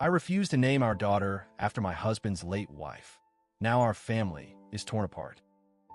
I refused to name our daughter after my husband's late wife. Now our family is torn apart.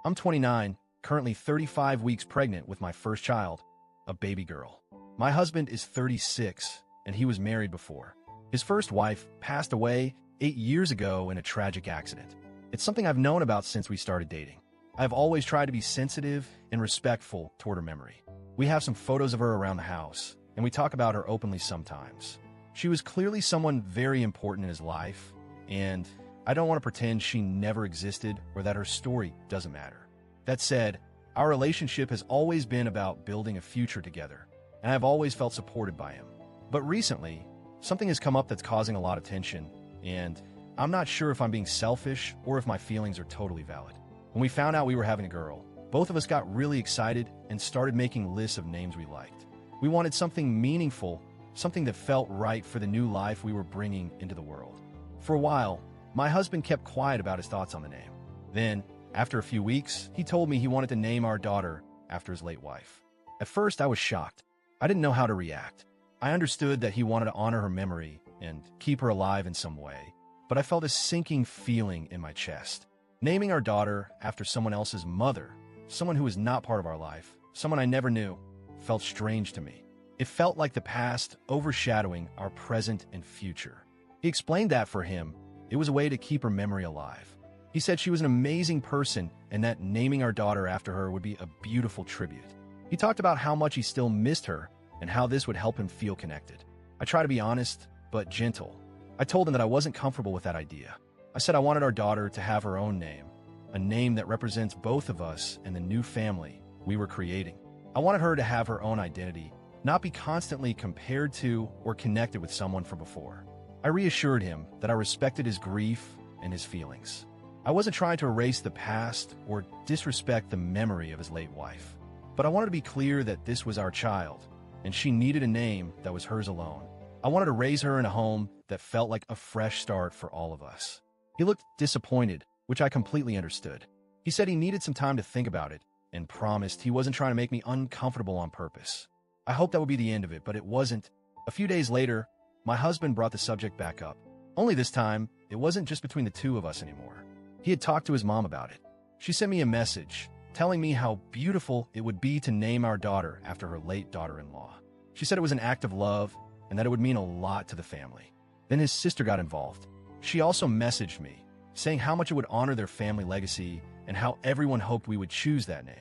I'm 29, currently 35 weeks pregnant with my first child, a baby girl. My husband is 36, and he was married before. His first wife passed away 8 years ago in a tragic accident. It's something I've known about since we started dating. I've always tried to be sensitive and respectful toward her memory. We have some photos of her around the house, and we talk about her openly sometimes. She was clearly someone very important in his life, and I don't want to pretend she never existed or that her story doesn't matter. That said, our relationship has always been about building a future together, and I've always felt supported by him. But recently, something has come up that's causing a lot of tension, and I'm not sure if I'm being selfish or if my feelings are totally valid. When we found out we were having a girl, both of us got really excited and started making lists of names we liked. We wanted something meaningful, something that felt right for the new life we were bringing into the world. For a while, my husband kept quiet about his thoughts on the name. Then, after a few weeks, he told me he wanted to name our daughter after his late wife. At first, I was shocked. I didn't know how to react. I understood that he wanted to honor her memory and keep her alive in some way, but I felt a sinking feeling in my chest. Naming our daughter after someone else's mother, someone who was not part of our life, someone I never knew, felt strange to me. It felt like the past overshadowing our present and future. He explained that for him, it was a way to keep her memory alive. He said she was an amazing person and that naming our daughter after her would be a beautiful tribute. He talked about how much he still missed her and how this would help him feel connected. I tried to be honest, but gentle. I told him that I wasn't comfortable with that idea. I said I wanted our daughter to have her own name, a name that represents both of us and the new family we were creating. I wanted her to have her own identity, not be constantly compared to or connected with someone from before. I reassured him that I respected his grief and his feelings. I wasn't trying to erase the past or disrespect the memory of his late wife, but I wanted to be clear that this was our child, and she needed a name that was hers alone. I wanted to raise her in a home that felt like a fresh start for all of us. He looked disappointed, which I completely understood. He said he needed some time to think about it and promised he wasn't trying to make me uncomfortable on purpose. I hoped that would be the end of it, but it wasn't. A few days later, my husband brought the subject back up. Only this time, it wasn't just between the two of us anymore. He had talked to his mom about it. She sent me a message telling me how beautiful it would be to name our daughter after her late daughter-in-law. She said it was an act of love and that it would mean a lot to the family. Then his sister got involved. She also messaged me, saying how much it would honor their family legacy and how everyone hoped we would choose that name.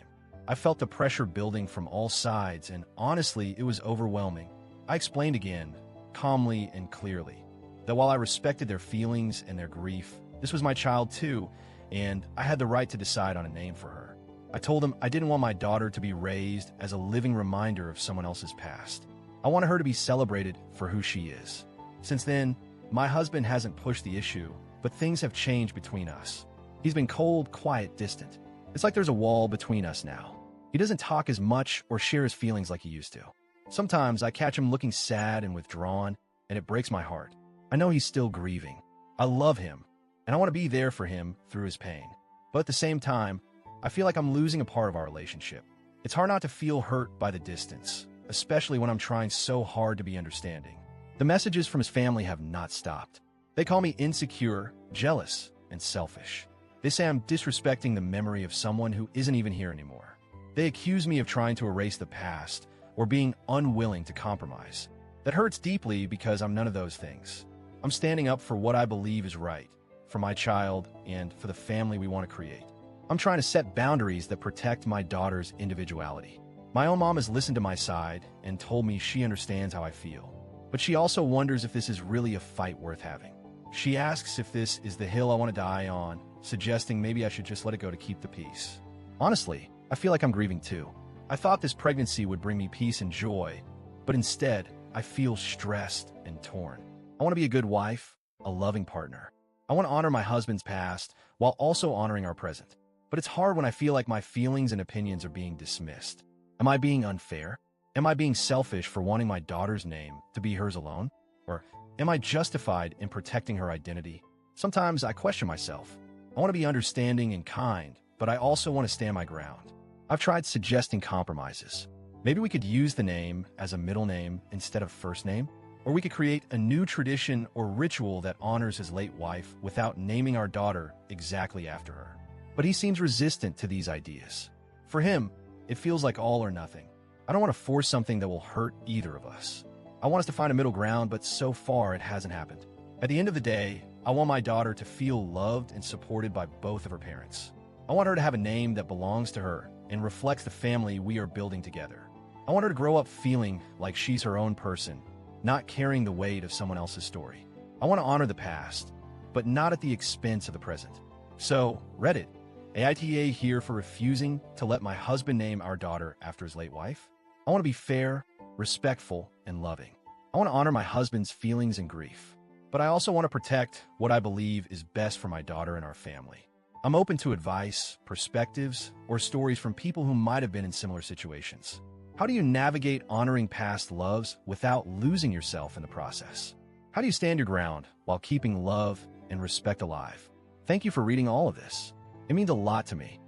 I felt the pressure building from all sides, and honestly, it was overwhelming. I explained again, calmly and clearly, that while I respected their feelings and their grief, this was my child too, and I had the right to decide on a name for her. I told them I didn't want my daughter to be raised as a living reminder of someone else's past. I wanted her to be celebrated for who she is. Since then, my husband hasn't pushed the issue, but things have changed between us. He's been cold, quiet, distant. It's like there's a wall between us now. He doesn't talk as much or share his feelings like he used to. Sometimes I catch him looking sad and withdrawn, and it breaks my heart. I know he's still grieving. I love him, and I want to be there for him through his pain. But at the same time, I feel like I'm losing a part of our relationship. It's hard not to feel hurt by the distance, especially when I'm trying so hard to be understanding. The messages from his family have not stopped. They call me insecure, jealous, and selfish. They say I'm disrespecting the memory of someone who isn't even here anymore. They accuse me of trying to erase the past or being unwilling to compromise. That hurts deeply because I'm none of those things. I'm standing up for what I believe is right, for my child and for the family we want to create. I'm trying to set boundaries that protect my daughter's individuality. My own mom has listened to my side and told me she understands how I feel. But she also wonders if this is really a fight worth having. She asks if this is the hill I want to die on, suggesting maybe I should just let it go to keep the peace. Honestly, I feel like I'm grieving too. I thought this pregnancy would bring me peace and joy, but instead, I feel stressed and torn. I want to be a good wife, a loving partner. I want to honor my husband's past while also honoring our present. But it's hard when I feel like my feelings and opinions are being dismissed. Am I being unfair? Am I being selfish for wanting my daughter's name to be hers alone? Or am I justified in protecting her identity? Sometimes I question myself. I want to be understanding and kind, but I also want to stand my ground. I've tried suggesting compromises. Maybe we could use the name as a middle name instead of first name, Or we could create a new tradition or ritual that honors his late wife without naming our daughter exactly after her. But he seems resistant to these ideas. For him, it feels like all or nothing. I don't want to force something that will hurt either of us. I want us to find a middle ground, but so far it hasn't happened. At the end of the day, I want my daughter to feel loved and supported by both of her parents. I want her to have a name that belongs to her and reflects the family we are building together. I want her to grow up feeling like she's her own person, not carrying the weight of someone else's story. I want to honor the past, but not at the expense of the present. So, Reddit, AITA here for refusing to let my husband name our daughter after his late wife. I want to be fair, respectful, and loving. I want to honor my husband's feelings and grief, but I also want to protect what I believe is best for my daughter and our family. I'm open to advice, perspectives, or stories from people who might have been in similar situations. How do you navigate honoring past loves without losing yourself in the process? How do you stand your ground while keeping love and respect alive? Thank you for reading all of this. It means a lot to me.